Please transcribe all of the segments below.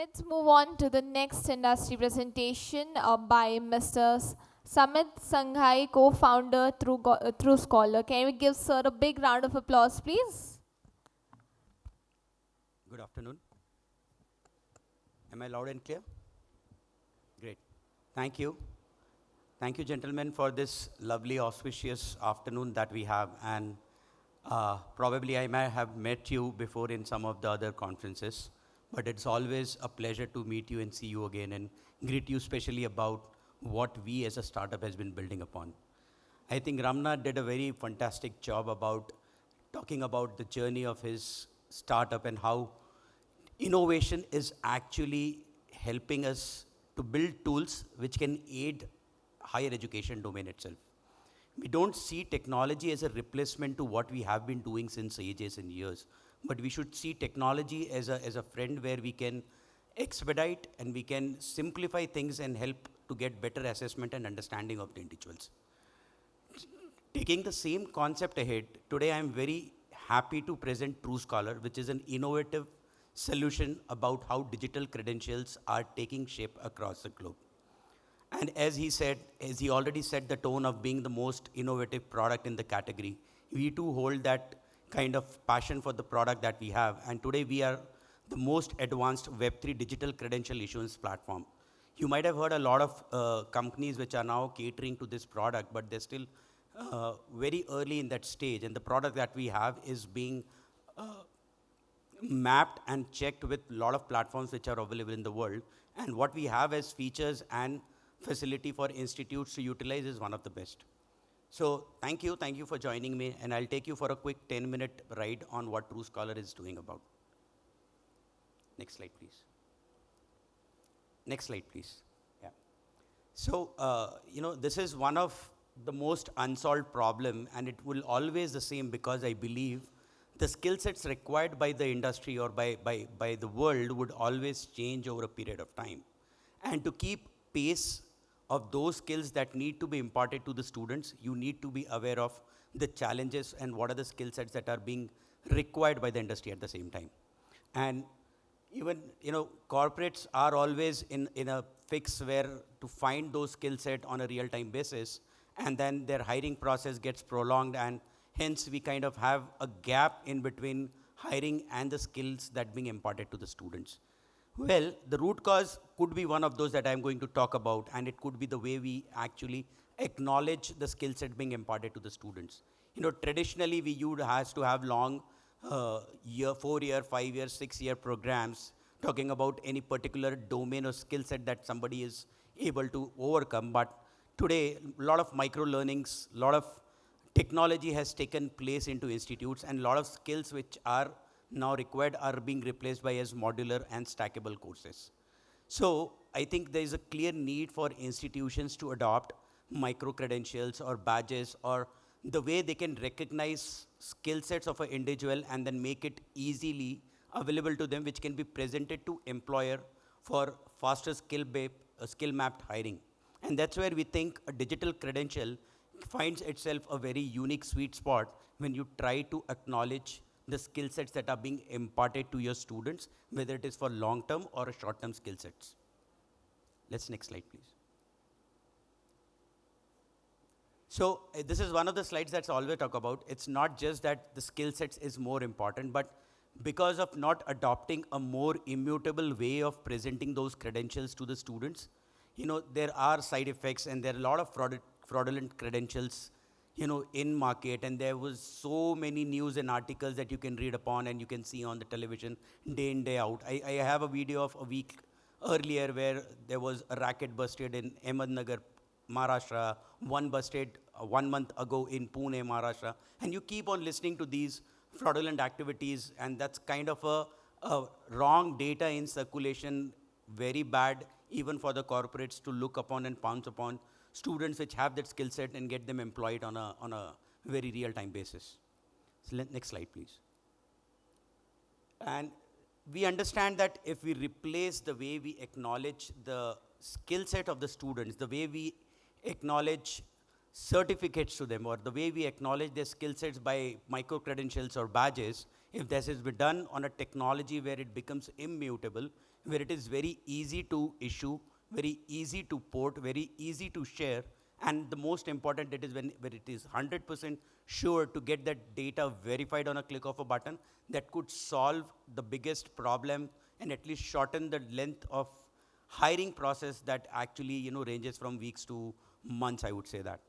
Let's move on to the next industry presentation by Mr. Samit Singhai, co-founder TruScholar. Can we give sir a big round of applause, please? Good afternoon. Am I loud and clear? Great. Thank you. Thank you, gentlemen, for this lovely, auspicious afternoon that we have. And probably I may have met you before in some of the other conferences, but it's always a pleasure to meet you and see you again and greet you especially about what we as a startup has been building upon. I think Ramna did a very fantastic job about talking about the journey of his startup and how innovation is actually helping us to build tools which can aid higher education domain itself. We don't see technology as a replacement to what we have been doing since ages and years, but we should see technology as a friend where we can expedite and we can simplify things and help to get better assessment and understanding of the individuals. Taking the same concept ahead, today I am very happy to present TruScholar, which is an innovative solution about how digital credentials are taking shape across the globe. And as he said, as he already set the tone of being the most innovative product in the category, we too hold that kind of passion for the product that we have. And today we are the most advanced Web3 digital credential issuance platform. You might have heard a lot of companies which are now catering to this product, but they're still very early in that stage. And the product that we have is being mapped and checked with a lot of platforms which are available in the world. And what we have as features and facility for institutes to utilize is one of the best. So thank you for joining me, and I'll take you for a quick 10-minute ride on what TruScholar is doing about. Next slide, please. Next slide, please. Yeah. So, this is one of the most unsolved problem, and it will always the same because I believe the skill sets required by the industry or by the world would always change over a period of time. And to keep pace of those skills that need to be imparted to the students, you need to be aware of the challenges and what are the skill sets that are being required by the industry at the same time. And even, corporates are always in a fix where to find those skill set on a real-time basis, and then their hiring process gets prolonged, and hence we kind of have a gap in between hiring and the skills that being imparted to the students. Well, the root cause could be one of those that I'm going to talk about, and it could be the way we actually acknowledge the skill set being imparted to the students. Traditionally we has to have long 4-year, 5-year, 6-year programs talking about any particular domain or skill set that somebody is able to overcome. But today, a lot of micro learnings, a lot of technology has taken place into institutes, and a lot of skills which are now required are being replaced by as modular and stackable courses. So I think there is a clear need for institutions to adopt micro credentials or badges or the way they can recognize skill sets of an individual and then make it easily available to them, which can be presented to employer for faster skill mapped hiring. And that's where we think a digital credential finds itself a very unique sweet spot when you try to acknowledge the skill sets that are being imparted to your students, whether it is for long-term or short-term skill sets. Next slide, please. So this is one of the slides that's always talk about. It's not just that the skill sets is more important, but because of not adopting a more immutable way of presenting those credentials to the students, there are side effects, and there are a lot of fraudulent credentials in market, and there was so many news and articles that you can read upon and you can see on the television day in, day out. I have a video of a week earlier where there was a racket busted in Ahmednagar, Maharashtra, one busted 1 month ago in Pune, Maharashtra, and you keep on listening to these fraudulent activities, and that's kind of a wrong data in circulation, very bad even for the corporates to look upon and pounce upon students which have that skill set and get them employed on a very real-time basis. So next slide, please. And we understand that if we replace the way we acknowledge the skill set of the students, the way we acknowledge certificates to them, or the way we acknowledge their skill sets by micro-credentials or badges, if this is done on a technology where it becomes immutable, where it is very easy to issue, very easy to port, very easy to share, and the most important it is when it is 100% sure to get that data verified on a click of a button, that could solve the biggest problem and at least shorten the length of hiring process that actually ranges from weeks to months, I would say that.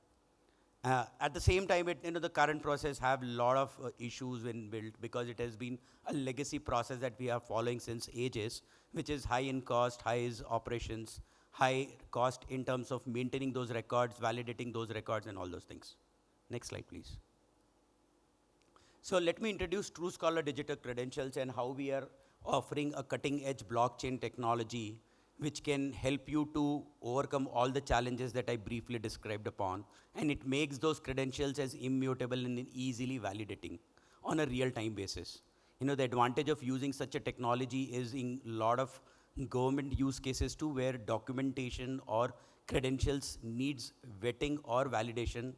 At the same time, the current process have a lot of issues when built because it has been a legacy process that we are following since ages, which is high in cost, high is operations, high cost in terms of maintaining those records, validating those records, and all those things. Next slide, please. So let me introduce TruScholar Digital Credentials and how we are offering a cutting-edge blockchain technology which can help you to overcome all the challenges that I briefly described upon. And it makes those credentials as immutable and easily validating on a real-time basis. The advantage of using such a technology is in a lot of government use cases too, where documentation or credentials needs vetting or validation,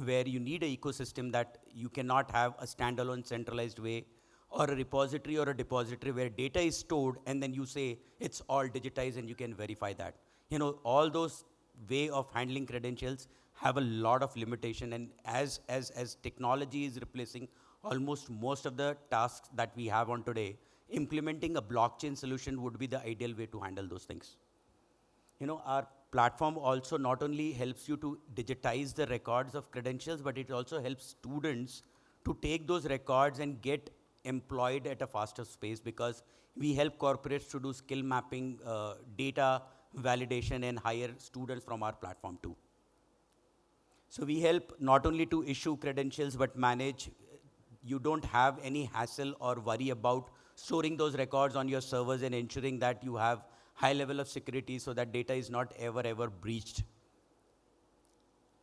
where you need an ecosystem that you cannot have a standalone centralized way or a repository or a depository where data is stored and then you say it's all digitized and you can verify that. All those way of handling credentials have a lot of limitation, and as technology is replacing almost most of the tasks that we have on today, implementing a blockchain solution would be the ideal way to handle those things. Our platform also not only helps you to digitize the records of credentials, but it also helps students to take those records and get employed at a faster pace, because we help corporates to do skill mapping, data validation, and hire students from our platform too. So we help not only to issue credentials, but manage. You don't have any hassle or worry about storing those records on your servers and ensuring that you have high level of security so that data is not ever breached.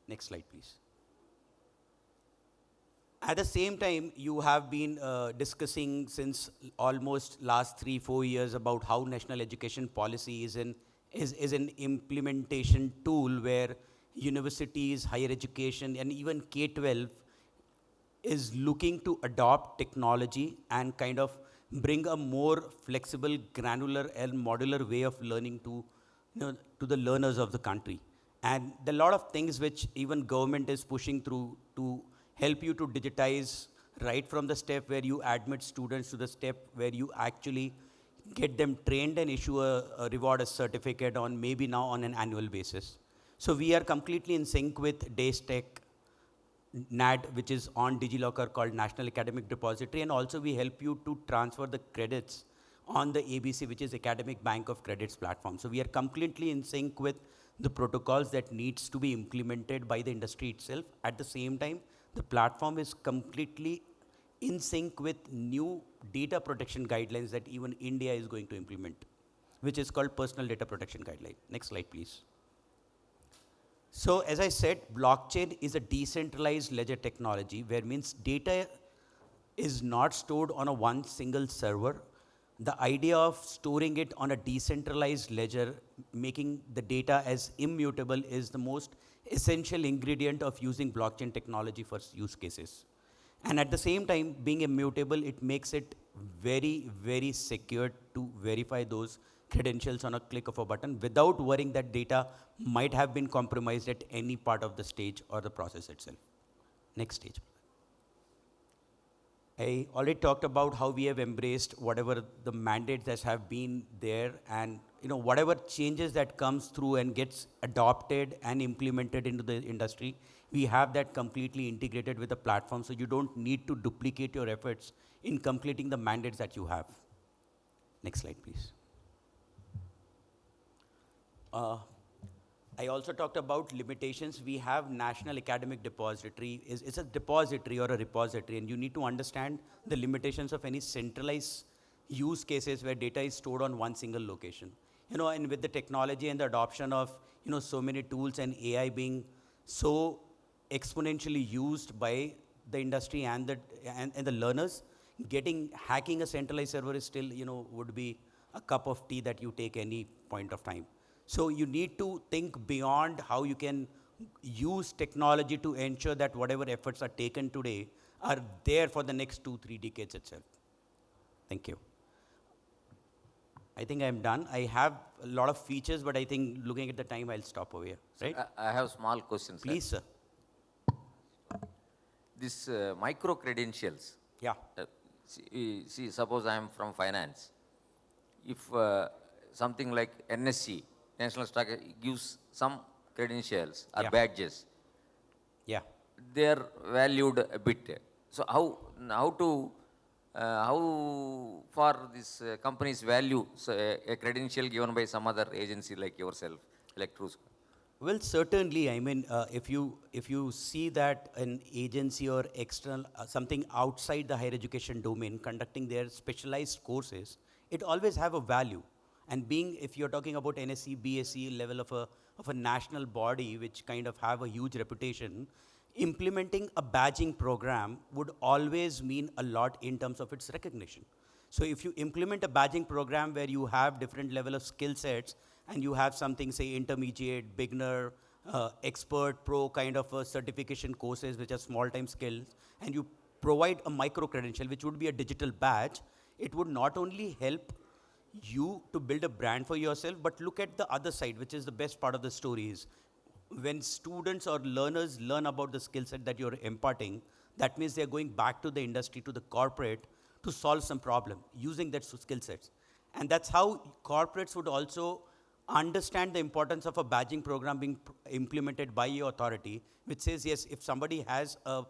Next slide, please. At the same time, you have been discussing since almost last 3-4 years about how national education policy is an implementation tool where universities, higher education, and even K-12 is looking to adopt technology and kind of bring a more flexible, granular, and modular way of learning to the learners of the country. And there are a lot of things which even government is pushing through to help you to digitize, right from the step where you admit students to the step where you actually get them trained and issue a reward, a certificate on maybe now on an annual basis. So we are completely in sync with DACE Tech, NAD, which is on DigiLocker called National Academic Depository, and also we help you to transfer the credits on the ABC, which is Academic Bank of Credits platform. So we are completely in sync with the protocols that needs to be implemented by the industry itself. At the same time, the platform is completely in sync with new data protection guidelines that even India is going to implement, which is called Personal Data Protection Guideline. Next slide, please. So as I said, blockchain is a decentralized ledger technology where means data is not stored on a one single server. The idea of storing it on a decentralized ledger, making the data as immutable, is the most essential ingredient of using blockchain technology for use cases. And at the same time, being immutable, it makes it very secure to verify those credentials on a click of a button without worrying that data might have been compromised at any part of the stage or the process itself. Next stage. I already talked about how we have embraced whatever the mandates that have been there, and whatever changes that comes through and gets adopted and implemented into the industry, we have that completely integrated with the platform, so you don't need to duplicate your efforts in completing the mandates that you have. Next slide, please. I also talked about limitations. We have National Academic Depository. It's a depository or a repository, and you need to understand the limitations of any centralized use cases where data is stored on one single location. And with the technology and the adoption of so many tools and AI being so exponentially used by the industry and the learners, hacking a centralized server is still would be a cup of tea that you take any point of time. So you need to think beyond how you can use technology to ensure that whatever efforts are taken today are there for the next 2-3 decades itself. Thank you. I think I'm done. I have a lot of features, but I think looking at the time, I'll stop over here. Right? I have small questions. Sir. Please, sir. This micro credentials. Yeah. See, suppose I am from finance. If something like NSC, National Stock, gives some credentials or Yeah. badges, Yeah. they are valued a bit. So how far this companies value a credential given by some other agency like yourself, like TruScholar? Well, certainly. I mean, if you see that an agency or external something outside the higher education domain conducting their specialized courses, it always have a value. And being, if you're talking about NSC, BSc level of a national body which kind of have a huge reputation, implementing a badging program would always mean a lot in terms of its recognition. So if you implement a badging program where you have different level of skill sets and you have something, say, intermediate, beginner, expert, pro kind of certification courses which are small time skills, and you provide a micro credential which would be a digital badge, it would not only help you to build a brand for yourself, but look at the other side, which is the best part of the story is when students or learners learn about the skill set that you're imparting, that means they're going back to the industry, to the corporate, to solve some problem using that skill sets. And that's how corporates would also understand the importance of a badging program being implemented by your authority, which says, yes, if somebody has a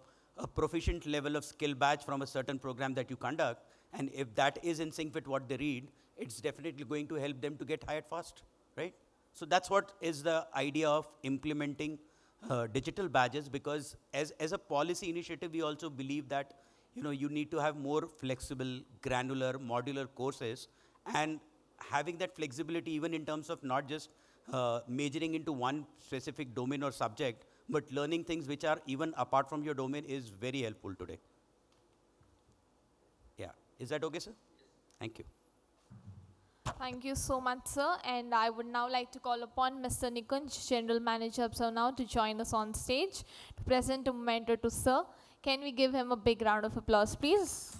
proficient level of skill badge from a certain program that you conduct, and if that is in sync with what they read, it's definitely going to help them to get hired fast, right? So that's what is the idea of implementing digital badges, because as a policy initiative, we also believe that you need to have more flexible, granular, modular courses, and having that flexibility even in terms of not just majoring into one specific domain or subject, but learning things which are even apart from your domain is very helpful today. Yeah, is that okay, sir? Thank you. Thank you so much, sir. And I would now like to call upon Mr. Nikunj, General Manager of now, to join us on stage to present a memento to sir. Can we give him a big round of applause, please?